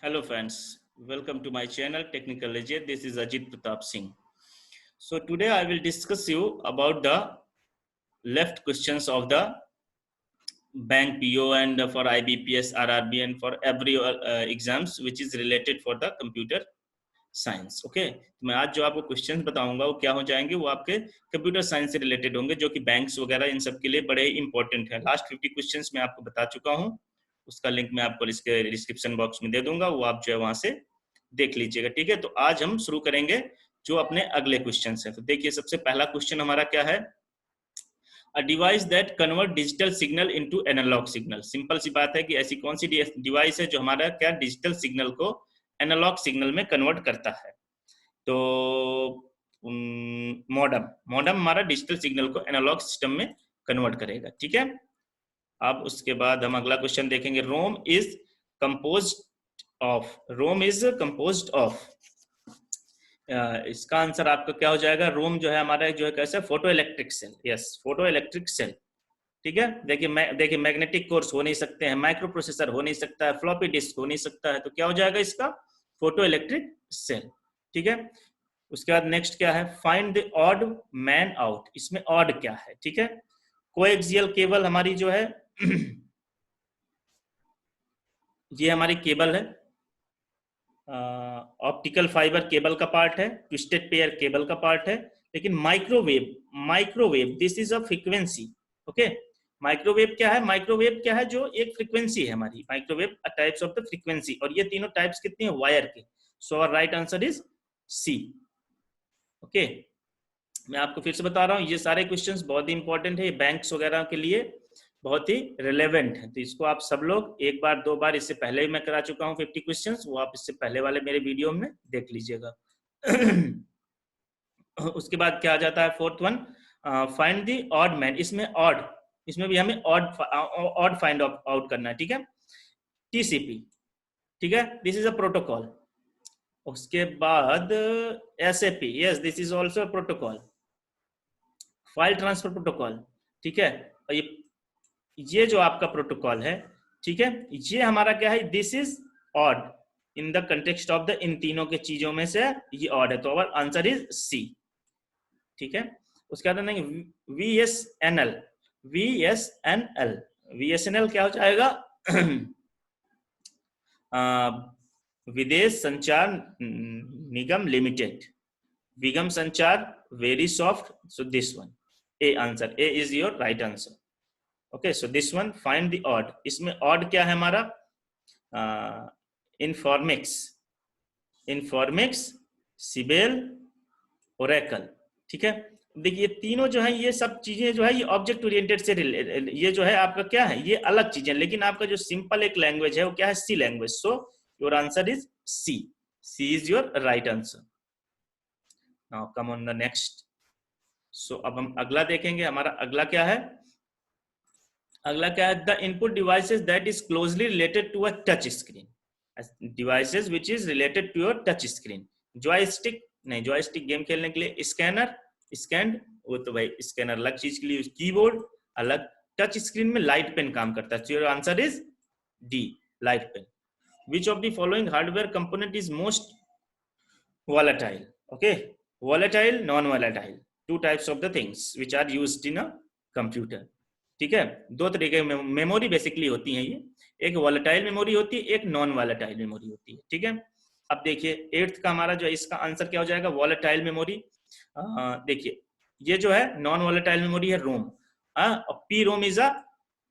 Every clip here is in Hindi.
Hello friends, welcome to my channel Technical Legit. This is Ajit Pratap Singh. So today I will discuss you about the left questions of the bank PO and for IBPS, RRB and for every exams which is related for the computer science okay. तो मैं आज जो आपको क्वेश्चंस बताऊंगा वो क्या हो जाएंगे, वो आपके कंप्यूटर साइंस से रिलेटेड होंगे, जो कि बैंक्स वगैरह इन सब के लिए बड़े इंपॉर्टेंट है। लास्ट 50 क्वेश्चंस मैं आपको बता चुका हूं, उसका लिंक मैं आपको इसके डिस्क्रिप्शन बॉक्स में दे दूंगा, वो आप जो है वहां से देख लीजिएगा। ठीक है, तो आज हम शुरू करेंगे जो अपने अगले क्वेश्चन है। तो देखिए सबसे पहला क्वेश्चन हमारा क्या है, a device that convert digital signal into analogue signal. Simple सी बात है कि ऐसी कौन सी डिवाइस है जो हमारा क्या डिजिटल सिग्नल को एनालॉग सिग्नल में कन्वर्ट करता है। तो मॉडम मॉडम हमारा डिजिटल सिग्नल को एनालॉग सिस्टम में कन्वर्ट करेगा। ठीक है, अब उसके बाद हम अगला क्वेश्चन देखेंगे, रोम इज कंपोज्ड ऑफ। इसका आंसर आपका क्या हो जाएगा, रोम जो है हमारा जो है कैसा, photo electric cell. Yes, photo electric cell. ठीक है, देखिए मैग्नेटिक कोर्स हो नहीं सकते हैं, माइक्रो प्रोसेसर हो नहीं सकता है, फ्लॉपी डिस्क हो नहीं सकता है, तो क्या हो जाएगा इसका, फोटो इलेक्ट्रिक सेल। ठीक है, उसके बाद नेक्स्ट क्या है, find the odd man out. इसमें ऑड क्या है, ठीक है, कोएक्सियल केबल हमारी जो है ये हमारी केबल है, ऑप्टिकल फाइबर केबल का पार्ट है, ट्विस्टेड पेयर केबल का पार्ट है, लेकिन microwave this is a frequency. Okay, microwave क्या है, माइक्रोवेव क्या है, जो एक फ्रीक्वेंसी है हमारी, microwave types of the frequency, और ये तीनों टाइप्स कितने हैं, वायर के। So our right answer is C. Okay, मैं आपको फिर से बता रहा हूँ, ये सारे क्वेश्चंस बहुत ही इंपॉर्टेंट है, बैंक्स वगैरह के लिए बहुत ही रिलेवेंट है, तो इसको आप सब लोग एक बार दो बार, इससे पहले ही मैं करा चुका हूँ 50 क्वेश्चंस, वो आप इससे पहले वाले मेरे वीडियो में देख लीजिएगा। उसके बाद क्या आ जाता है, fourth one, find the odd man. इसमें ऑड, इसमें भी हमें ऑड फाइंड आउट करना है। ठीक है, टीसीपी, ठीक है, दिस इज अ प्रोटोकॉल। उसके बाद SAP, yes this is also protocol, file transfer protocol. ठीक है, और ये जो आपका प्रोटोकॉल है, ठीक है, ये हमारा क्या है, this is odd in the context of the, इन तीनों के चीजों में से ये ऑड है, तो आवर आंसर इज सी। ठीक है, उसके बाद नहीं, VSNL, VSNL, VSNL क्या हो जाएगा, विदेश संचार निगम लिमिटेड, विगम संचार, very soft, so this one, A answer, A is your right answer. Okay, so this one, find the odd. इसमें ऑड क्या है हमारा, इन्फॉर्मिक्स, सिबेल, ओरेकल। ठीक है, देखिए तीनों जो है ये सब चीजें जो है ये ऑब्जेक्ट ओरिएंटेड से ये जो है आपका क्या है, ये अलग चीजें, लेकिन आपका जो सिंपल एक लैंग्वेज है वो क्या है, C language. So your answer is C, C is your right answer. Now come on the next. सो अब हम अगला देखेंगे, हमारा अगला क्या है, the input devices that is closely related to a touch screen, devices which is related to your touch screen. Joystick नहीं, जॉयस्टिक गेम खेलने के लिए, स्कैनर, स्कैंड, वो तो भाई स्कैनर अलग चीज के लिए, कीबोर्ड अलग, टच स्क्रीन में लाइट पेन काम करता है। Your answer is D, light pen. Which of the following hardware component is most volatile? Okay, volatile, non volatile, two types of the things which are used in a computer. ठीक है, दो तरीके की मेमोरी बेसिकली होती है ये, एक वॉलेटाइल मेमोरी होती है, एक नॉन वॉलेटाइल मेमोरी होती है। ठीक है, अब देखिए एट्थ का हमारा जो है इसका आंसर क्या हो जाएगा, वॉलेटाइल मेमोरी। देखिए ये जो है नॉन वॉलेटाइल मेमोरी है ROM, PROM is a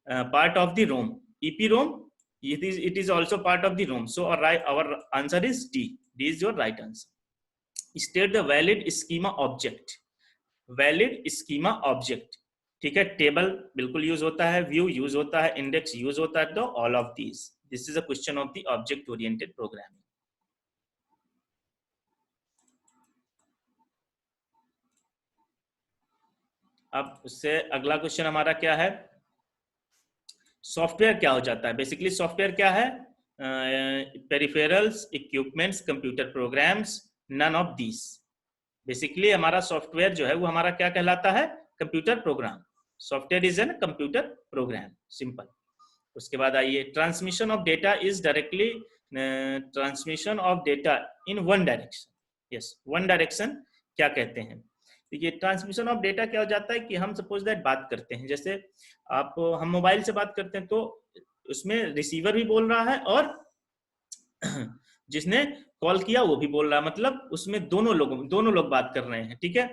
part of the ROM, EPROM, it is also part of the ROM. So our answer is D. D is your right answer. State the valid schema object, valid schema object. ठीक है, टेबल बिल्कुल यूज होता है, व्यू यूज होता है, इंडेक्स यूज होता है, तो all of these, this is a question of the object oriented programming. अब उससे अगला क्वेश्चन हमारा क्या है, सॉफ्टवेयर क्या हो जाता है। बेसिकली सॉफ्टवेयर क्या है, peripherals, equipments, computer programs, none of these. Basically हमारा सॉफ्टवेयर जो है वो हमारा क्या कहलाता है, computer program. Software is an computer program, simple. उसके बाद आइए, transmission of data is directly transmission of data in one direction. Yes, one direction क्या कहते हैं? देखिए ट्रांसमिशन ऑफ डेटा क्या हो जाता है कि हम सपोज दैट बात करते हैं, जैसे हम मोबाइल से बात करते हैं तो उसमें रिसीवर भी बोल रहा है और जिसने कॉल किया वो भी बोल रहा है, मतलब उसमें दोनों लोग बात कर रहे हैं, ठीक है।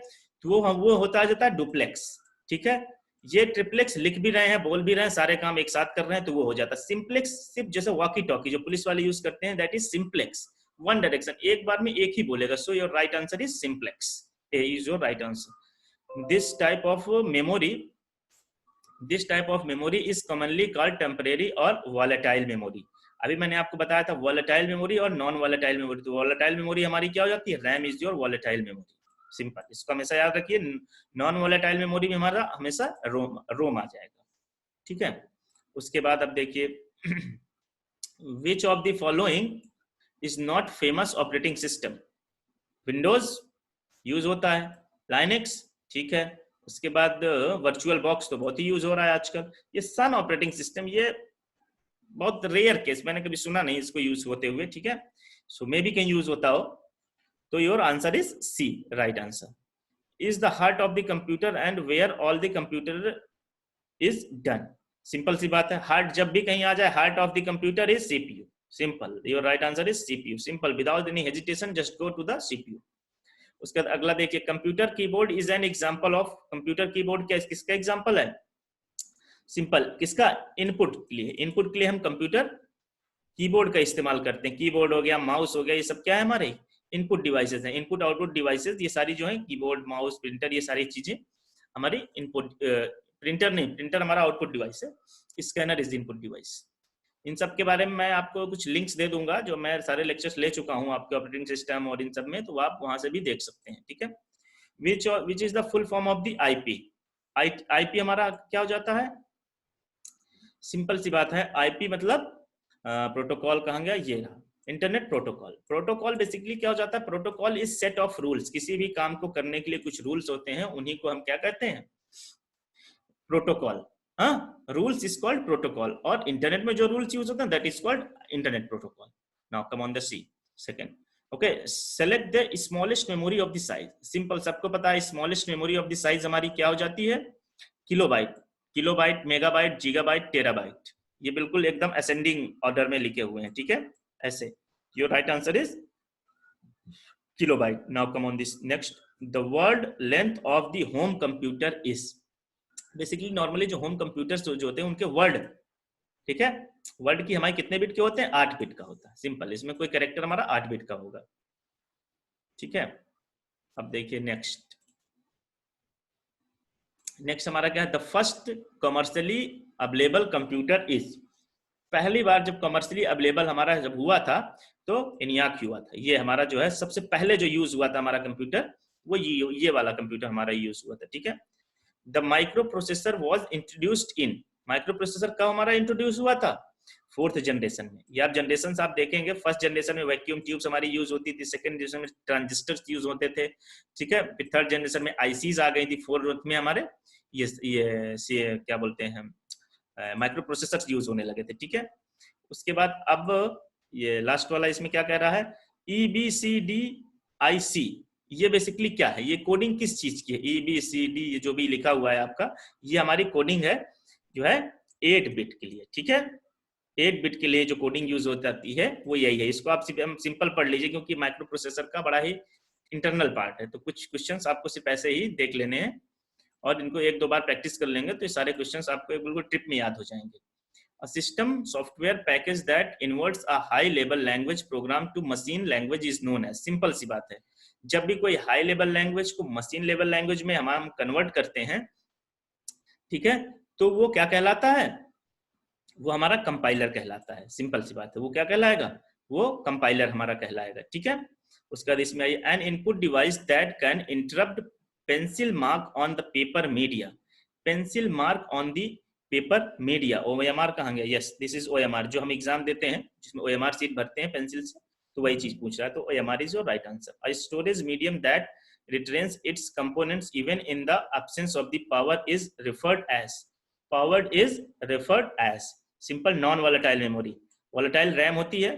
तो वो होता जाता है डुप्लेक्स, ठीक है। ये ट्रिप्लेक्स लिख भी रहे हैं, बोल भी रहे हैं, सारे काम एक साथ कर रहे हैं, तो वो हो जाता है सिंप्लेक्स। सिर्फ जैसे वॉकी टॉकी जो पुलिस वाले यूज करते हैं, that is simplex, one direction, एक बार में एक ही बोलेगा। So your right answer is simplex, A is your right answer. This type of memory is commonly called temporary और वॉलेटाइल मेमोरी। अभी मैंने आपको बताया था वॉलेटाइल मेमोरी और नॉन वॉलेटाइल मेमोरी। तो वॉलेटाइल मेमोरी हमारी क्या हो जाती है? RAM is your volatile memory, simple, इसको हमेशा याद रखिए। नॉन वॉलेटाइल मेमोरी में हमारा हमेशा रोम आ जाएगा, ठीक है। उसके बाद अब देखिए which of the following is not famous operating system? Windows use होता है, लाइनेक्स, ठीक है। उसके बाद वर्चुअल बॉक्स तो बहुत ही यूज हो रहा है आजकल। ये सन ऑपरेटिंग सिस्टम, ये बहुत रेयर केस, मैंने कभी सुना नहीं इसको यूज होते हुए, ठीक है। सो मे बी कहीं यूज होता हो। तो your answer is C, right answer. Is the heart of the computer and where all the computer is done. Simple सी बात है, हार्ट जब भी कहीं आ जाए, heart of the computer is CPU, simple. Your right answer is CPU, simple, without any hesitation, just go to the CPU. उसके बाद अगला देखिए, computer keyboard is an example of. Computer keyboard क्या किसका एग्जांपल है? सिंपल, किसका? इनपुट के लिए। इनपुट के लिए हम कंप्यूटर कीबोर्ड का इस्तेमाल करते हैं। कीबोर्ड हो गया, माउस हो गया, ये सब क्या है? हमारे इनपुट डिवाइसेस हैं। इनपुट आउटपुट डिवाइसेस, ये सारी जो है कीबोर्ड, माउस, प्रिंटर, ये सारी चीजें हमारी इनपुट। प्रिंटर नहीं, प्रिंटर हमारा आउटपुट डिवाइस है, स्कैनर इज इनपुट डिवाइस। इन सब के बारे में मैं आपको कुछ लिंक्स दे दूंगा, जो मैं सारे लेक्चर्स ले चुका हूं आपके ऑपरेटिंग सिस्टम और इन सब में, तो आप वहां से भी देख सकते हैं, ठीक है। Which is the full form of the IP? IP हमारा क्या हो जाता है? सिंपल सी बात है, आईपी मतलब प्रोटोकॉल कहाँ गया? ये रहा, इंटरनेट प्रोटोकॉल। प्रोटोकॉल बेसिकली क्या हो जाता है? Protocol is set of rules. किसी भी काम को करने के लिए कुछ रूल्स होते हैं, उन्हीं को हम क्या कहते हैं? प्रोटोकॉल। हाँ, रूल्स इज कॉल्ड प्रोटोकॉल। और इंटरनेट में जो रूल्स यूज होते हैं, that is called internet protocol. Now come on the C second. Okay, select the smallest memory of the size. Simple, सबको पता है smallest memory of the size हमारी क्या हो जाती है? Kilobyte. Kilobyte, megabyte, gigabyte, terabyte, ये बिल्कुल एकदम असेंडिंग ऑर्डर में लिखे हुए हैं, ठीक है, ऐसे। Your right answer is kilobyte. Now come on this next. The word length of the home computer is. Basically normally जो होम कंप्यूटर्स जो होते हैं उनके वर्ड, ठीक है, वर्ड की हमारे कितने बिट के होते हैं? 8 बिट का होता है, सिंपल। इसमें कोई कैरेक्टर हमारा 8 बिट का होगा, ठीक है। अब देखिए नेक्स्ट हमारा क्या है? The first commercially available computer is. पहली बार जब कमर्शियली अवेलेबल हमारा जब हुआ था तो ENIAC हुआ था। ये हमारा जो है सबसे पहले जो यूज हुआ था हमारा कंप्यूटर, वो ये वाला कंप्यूटर हमारा यूज हुआ था, ठीक है। The micro processor was introduced in. Micro processor कब हमारा इंट्रोड्यूस हुआ था? 4th जनरेशन में। ये आप जनरेशन आप देखेंगे, फर्स्ट जनरेशन में वैक्यूम ट्यूब्स हमारी यूज होती थी, सेकंड जनरेशन में ट्रांजिस्टर्स यूज होते थे, ठीक है। फिर थर्ड जनरेशन में आईसीज आ गई थी, फोर्थ में हमारे ये क्या बोलते हैं, माइक्रो प्रोसेसर यूज होने लगे थे, ठीक है। उसके बाद अब ये लास्ट वाला इसमें क्या कह रहा है? EBCDIC, ये बेसिकली क्या है? ये कोडिंग किस चीज की है? EBCD ये जो भी लिखा हुआ है आपका, ये हमारी कोडिंग है जो है 8 बिट के लिए, ठीक है। 8 बिट के लिए जो कोडिंग यूज हो जाती है वो यही है। इसको आप सिंपल पढ़ लीजिए, क्योंकि माइक्रो प्रोसेसर का बड़ा ही इंटरनल पार्ट है, तो कुछ क्वेश्चंस आपको सिर्फ ऐसे ही देख लेने हैं और इनको 1-2 बार प्रैक्टिस कर लेंगे तो ये सारे क्वेश्चंस आपको बिल्कुल ट्रिप में याद हो जाएंगे। A system software package that inverts a high level language program to machine language is known as। Simple सी बात है, जब भी कोई हाई लेवल लैंग्वेज को मशीन लेवल लैंग्वेज में हम कन्वर्ट करते हैं, ठीक है, तो वो क्या कहलाता है? वो हमारा कंपाइलर कहलाता है। सिंपल सी बात है, वो क्या कहलाएगा? वो कंपाइलर हमारा कहलाएगा, ठीक है। उसके बाद इसमें आइए, N input device that can interrupt pencil mark on the paper media. Pencil mark on the paper media, OMR कहाँ गया? यस, दिस इज OMR, जो हम एग्जाम देते हैं जिसमें OMR सीट भरते हैं पेंसिल से, तो वही चीज पूछ रहा है, तो OMR is your right answer. A storage medium that retains its components even in the absence of the power is referred as। powered is referred as, simple, non volatile memory. Volatile RAM होती है,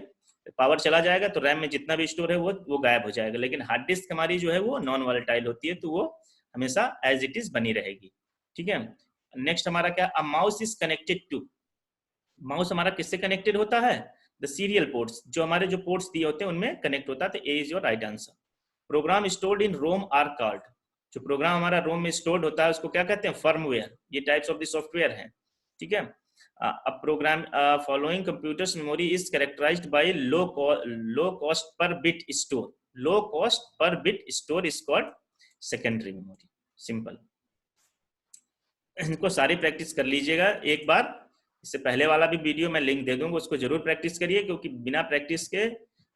पावर चला जाएगा तो रैम में जितना भी स्टोर है वो गायब हो जाएगा, लेकिन हार्ड डिस्क हमारी जो है वो नॉन वॉलेटाइल होती है, तो वो हमेशा एज इट इज बनी रहेगी। ठीक है, नेक्स्ट हमारा क्या, a mouse is connected to, mouse हमारा किससे कनेक्टेड होता है, द सीरियल पोर्ट्स, जो हमारे जो पोर्ट्स दिए होते हैं उनमें कनेक्ट होता है, तो A is your right answer. Program stored in ROM are called, जो प्रोग्राम हमारा रोम में स्टोर्ड होता है उसको क्या कहते हैं, फर्मवेयर, ये टाइप्स ऑफ द सॉफ्टवेयर हैं। ठीक है, a program following computers memory is characterized by low cost per bit store, low cost per bit store is called secondary memory, simple. इनको सारी प्रैक्टिस कर लीजिएगा एक बार, इससे पहले वाला भी वीडियो मैं लिंक दे दूंगा, उसको जरूर प्रैक्टिस करिए, क्योंकि बिना प्रैक्टिस के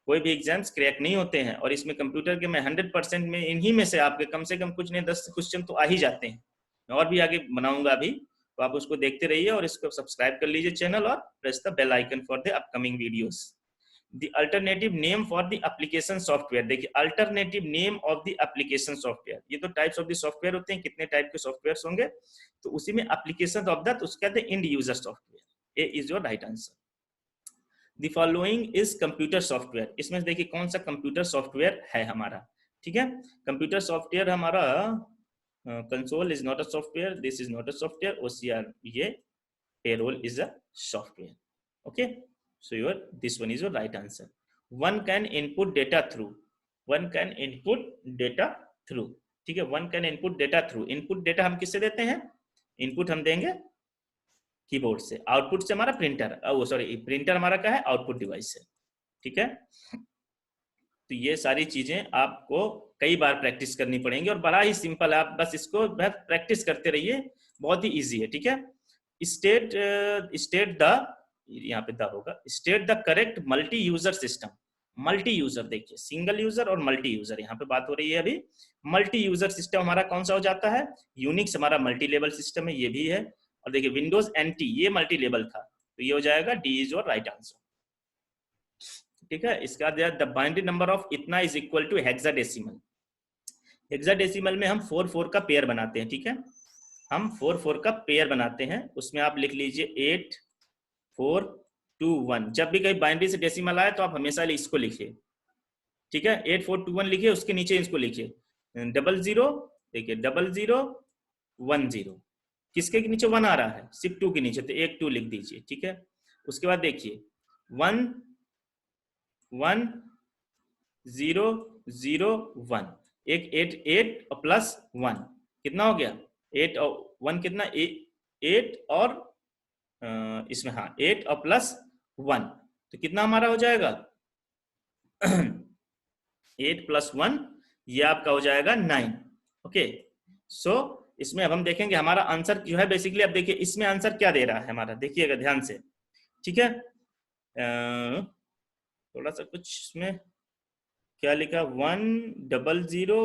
कोई भी एग्जाम्स क्रैक नहीं होते हैं। और इसमें कंप्यूटर के मैं 100% में इन्हीं में से आपके कम से कम कुछ नहीं 10 क्वेश्चन तो आ ही जाते हैं। मैं और भी आगे बनाऊंगा अभी, तो आप उसको देखते रहिए और इसको सब्सक्राइब कर लीजिए चैनल और press the bell icon for the upcoming videos. The alternative name for the application software, देखिए alternative name of the application software, ये तो टाइप्स ऑफ द सॉफ्टवेयर होते हैं, कितने टाइप के सॉफ्टवेयर होंगे, तो उसी में एप्लीकेशन ऑफ द, तो उसके कहते हैं and user software, A is your right answer. The following is computer software, इसमें देखिए कौन सा कंप्यूटर सॉफ्टवेयर है हमारा। ठीक है, कंप्यूटर सॉफ्टवेयर हमारा console is not a software, this is not a software, OCR ये payroll is a software. Okay, so your this one is your right answer. One can input data through, one can input data through, ठीक है, one can input data through, input data हम किससे देते हैं, इनपुट हम देंगे कीबोर्ड से, आउटपुट से हमारा प्रिंटर, सॉरी प्रिंटर हमारा क्या है, आउटपुट डिवाइस है। ठीक है, तो ये सारी चीजें आपको कई बार प्रैक्टिस करनी पड़ेंगी और बड़ा ही सिंपल है, आप बस इसको प्रैक्टिस करते रहिए, बहुत ही इजी है। ठीक है, स्टेट द, यहाँ पे द होगा, state the correct multi user system, multi user देखिए सिंगल यूजर और मल्टी यूजर यहाँ पे बात हो रही है अभी। मल्टी यूजर सिस्टम हमारा कौन सा हो जाता है, यूनिक्स हमारा मल्टी लेवल सिस्टम है, ये भी है, और देखिए विंडोज NT ये मल्टी लेवल था, तो ये हो जाएगा D is your right answer. ठीक है, इसका द बाइनरी नंबर ऑफ इतना is equal to hexadecimal, hexadecimal में हम 4 का पेयर बनाते हैं। ठीक है, हम 4 का पेयर बनाते हैं, उसमें आप लिख लीजिए 8421, जब भी कहीं बाइनरी से डेसिमल आए तो आप हमेशा इसको लिखिए। ठीक है, 8421 लिखिए, उसके नीचे इसको लिखिए 00, देखिए 0010, किसके नीचे 1 आ रहा है, सिर्फ 2 के नीचे, तो एक 2 लिख दीजिए। ठीक है, उसके बाद देखिए 11001, एक 8 और प्लस 1 कितना हो गया, 8 और 1 कितना, 8 और इसमें हाँ 8 और प्लस 1, तो कितना हमारा हो जाएगा 8 प्लस 1, ये आपका हो जाएगा 9। ओके, सो इसमें अब हम देखेंगे हमारा आंसर जो है बेसिकली, अब देखिए इसमें आंसर क्या दे रहा है हमारा, देखिएगा ध्यान से। ठीक है, थोड़ा सा कुछ इसमें क्या लिखा 100,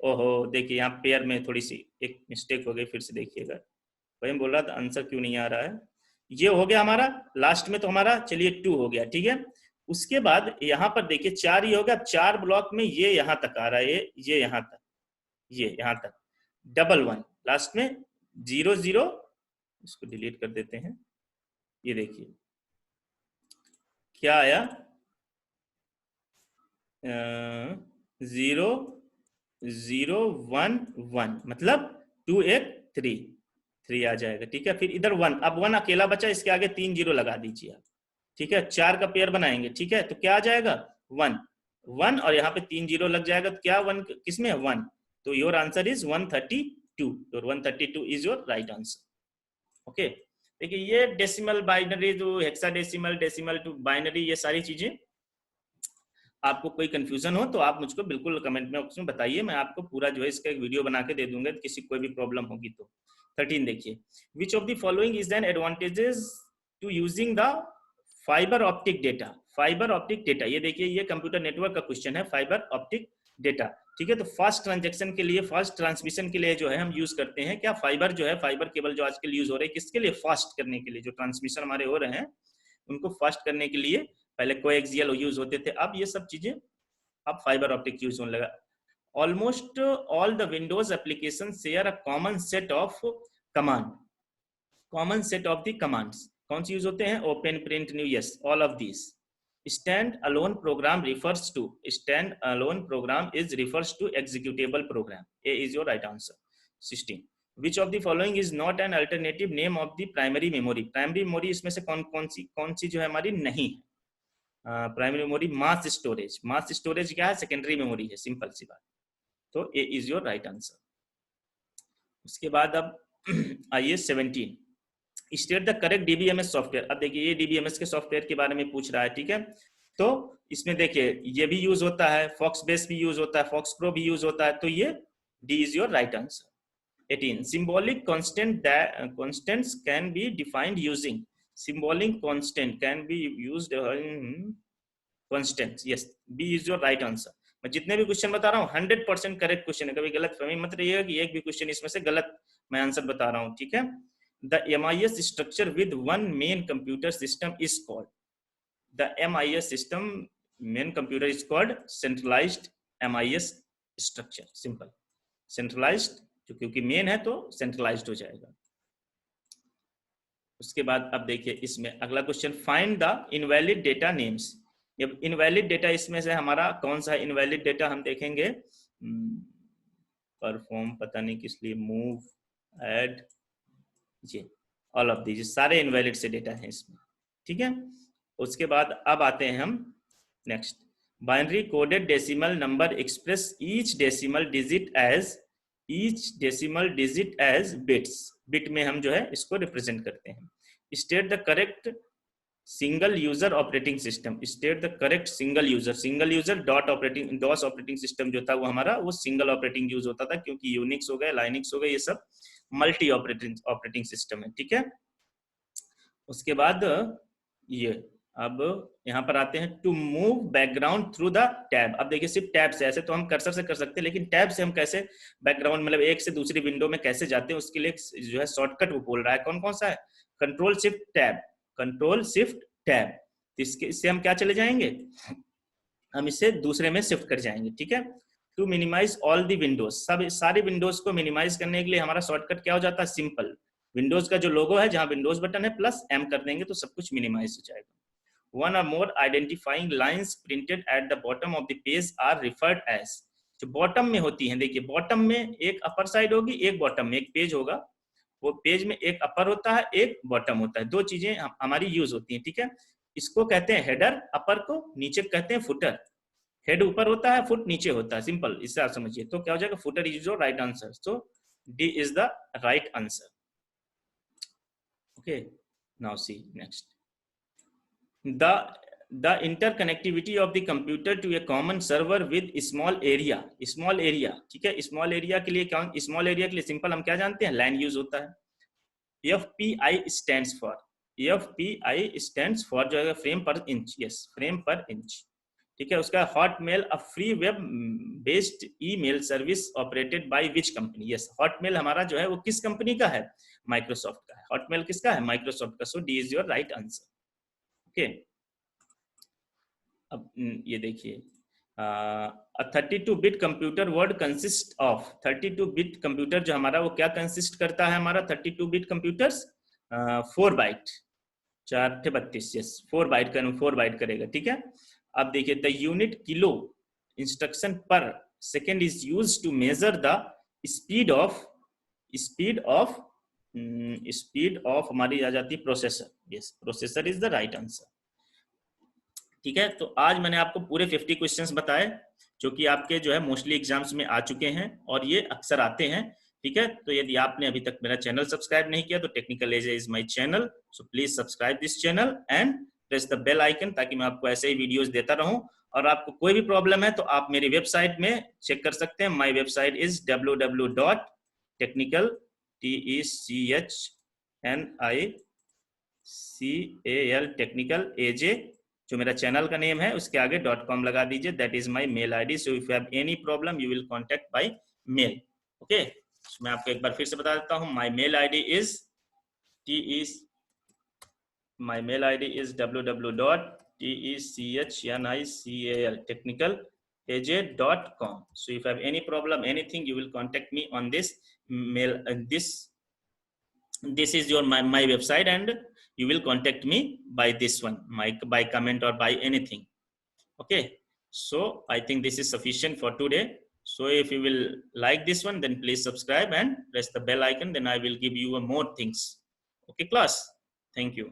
ओहो देखिए यहाँ पेयर में थोड़ी सी एक मिस्टेक हो गई, फिर से देखिएगा, वही बोल रहा था आंसर क्यों नहीं आ रहा है। ये हो गया हमारा लास्ट में, तो हमारा चलिए 2 हो गया। ठीक है, उसके बाद यहाँ पर देखिए 4 ही होगा, 4 ब्लॉक में ये यहाँ तक आ रहा है, ये यहाँ तक, ये यहाँ तक 11 लास्ट में 00, इसको डिलीट कर देते हैं, ये देखिए क्या आया 0011, मतलब 2 1 3 आ जाएगा। ठीक है, फिर इधर 1, अब 1 अकेला बचा, इसके आगे 3 0 लगा दीजिए आप। ठीक है, 4 का पेयर बनाएंगे। ठीक है, तो क्या आ जाएगा 1 1 और यहाँ पे 3 0 लग जाएगा, तो क्या 1 किसमें 1, तो your answer is 132, your 132 is your right answer. Okay, देखिए ये डेसिमल बाइनरी जो हेक्साडेसिमल, डेसिमल टू बाइनरी, ये सारी चीजें आपको कोई कंफ्यूजन हो तो आप मुझको बिल्कुल कमेंट में ऑप्शन बताइए, मैं आपको पूरा जो है इसका एक वीडियो बना के दे दूंगा, किसी कोई भी प्रॉब्लम होगी तो। 13 देखिए, which of the following is an advantages to using the fibre optic data, fibre optic data, ये देखिए ये कंप्यूटर नेटवर्क का क्वेश्चन है, फाइबर ऑप्टिक डेटा। ठीक है, तो फास्ट ट्रांजेक्शन के लिए, फास्ट ट्रांसमिशन के लिए जो है हम यूज करते हैं क्या, फाइबर जो है, फाइबर केबल जो आजकल यूज हो रहे हैं, किसके लिए, फास्ट करने के लिए, जो ट्रांसमिशन हमारे हो रहे हैं उनको फास्ट करने के लिए। पहले कोएक्सियल यूज होते थे, अब ये सब चीजें अब फाइबर ऑप्टिक यूज होने लगा। Almost all the Windows application share a common set of command, common set of the commands कौन सी यूज होते हैं, open, print, new, yes, all of these. Stand alone program refers to executable program. A is your right answer. 16. Which of the following is not an alternative name of the primary memory? Primary memory इसमें से कौन सी जो है हमारी नहीं है? प्राइमरी मेमोरी मास स्टोरेज क्या है? सेकेंडरी मेमोरी है, सिंपल सी बात. तो A is your right answer. उसके बाद अब आइए 17. State the correct DBMS software. अब देखिए ये डीबीएमएस के सॉफ्टवेयर के बारे में पूछ रहा है, ठीक है. तो इसमें देखिए ये भी यूज होता है, फॉक्स बेस भी यूज होता है, फॉक्स प्रो भी यूज होता है. तो ये D is your right answer. 18. Symbolic constants can be defined using. Symbolic constant can be used constants. Yes, B is your right answer. मैं जितने भी क्वेश्चन बता रहा हूँ 100% करेक्ट क्वेश्चन है. कभी गलत फहमी मत रहिएगा कि एक भी क्वेश्चन इसमें से गलत मैं आंसर बता रहा हूँ, ठीक है. The MIS structure with one main computer system is called. The MIS system main computer is called centralized MIS structure. Simple. Centralized, क्योंकि मेन है तो सेंट्रलाइज्ड हो जाएगा. उसके बाद अब देखिए इसमें अगला question, find the invalid data names. जब इनवैलिड डेटा इसमें से हमारा कौन सा इनवैलिड डेटा हम देखेंगे. परफॉर्म पता नहीं किस लिए, मूव, ऐड, ये ऑल ऑफ दीज सारे इनवैलिड से डेटा है इसमें, ठीक है. उसके बाद अब आते हैं हम next. Binary coded decimal number express each decimal digit as bits. Bit में हम जो है इसको रिप्रेजेंट करते हैं. State the correct single user operating system. State the correct single user DOS operating system जो था वो हमारा वो सिंगल ऑपरेटिंग यूज होता था, क्योंकि यूनिक्स हो गए, लाइनिक्स हो गए, ये सब मल्टी ऑपरेटिंग सिस्टम है, ठीक है. उसके बाद ये अब यहाँ पर आते हैं, to move background through the tab. अब देखिए सिर्फ टैब से, ऐसे तो हम कर्सर से कर सकते हैं, लेकिन टैब से हम कैसे बैकग्राउंड मतलब एक से दूसरी विंडो में कैसे जाते हैं, उसके लिए जो है शॉर्टकट वो बोल रहा है. कौन कौन सा है? Control shift tab. इससे हम क्या चले जाएंगे, हम इसे दूसरे में शिफ्ट कर जाएंगे, ठीक है. To minimise all the windows. सब सारी विंडोज को मिनिमाइज करने के लिए हमारा शॉर्टकट क्या हो जाता है? सिंपल. विंडोज का जो लोगो है जहां विंडोज बटन है प्लस एम कर देंगे तो सब कुछ मिनिमाइज हो जाएगा. One or more identifying lines printed at the bottom of the page are referred as. जो बॉटम में होती हैं, देखिए बॉटम में एक अपर साइड होगी, एक बॉटम में, एक पेज होगा, वो पेज में एक अपर होता है, एक बॉटम होता है, दो चीजें हमारी यूज होती हैं, ठीक है. इसको कहते हैं हेडर, अपर को, नीचे कहते हैं फुटर. हेड ऊपर होता है, फुट नीचे होता है, सिंपल, इससे आप समझिए. तो क्या हो जाएगा? Footer is your right answer. So D is the right answer. Okay, now see next. The interconnectivity of the computer to a common server with small area. ठीक है. स्मॉल एरिया के लिए क्या, स्मॉल एरिया के लिए सिंपल हम क्या जानते हैं? लैन यूज होता है. FPI stands for जो है फ्रेम पर इंच. यस, फ्रेम पर इंच, ठीक है. उसका Hotmail, a free web based email service operated by which company. Yes, Hotmail हमारा जो है वो किस कंपनी का है? माइक्रोसॉफ्ट का है. हॉटमेल किसका है? माइक्रोसॉफ्ट का. So D is your right answer. Okay, अब ये देखिए, 32 bit computer word consist of. 32 bit computer जो हमारा वो क्या कंसिस्ट करता है? हमारा 32 bit computers 4 byte, 4×32. Yes, 4 byte करेगा, ठीक है. अब देखिए, the unit kilo instruction per second is use to measure the speed of हमारी आ जाती है processor. Yes, processor is the right answer, ठीक है. तो आज मैंने आपको पूरे 50 क्वेश्चंस बताए जो कि आपके जो है मोस्टली एग्जाम्स में आ चुके हैं और ये अक्सर आते हैं, ठीक है. तो यदि आपने अभी तक मेरा चैनल सब्सक्राइब नहीं किया तो technical AJ is my channel, so please subscribe this channel and press the bell icon, ताकि मैं आपको ऐसे ही वीडियोस देता रहूं. और आपको कोई भी प्रॉब्लम है तो आप मेरी वेबसाइट में चेक कर सकते हैं. माई वेबसाइट इज www.technical जो मेरा चैनल का नेम है उसके आगे .com लगा दीजिए. That is my mail ID. So if you have any problem you will contact by mail. Okay, मैं आपको एक बार फिर से बता देता हूं. My mail ID is www.technical.aj.com. so if you have any problem, anything, you will contact me on this mail. This is your my website, and you will contact me by this one, by comment or by anything. Okay, so I think this is sufficient for today. So if you will like this one, then please subscribe and press the bell icon, then I will give you more things. Okay class, thank you.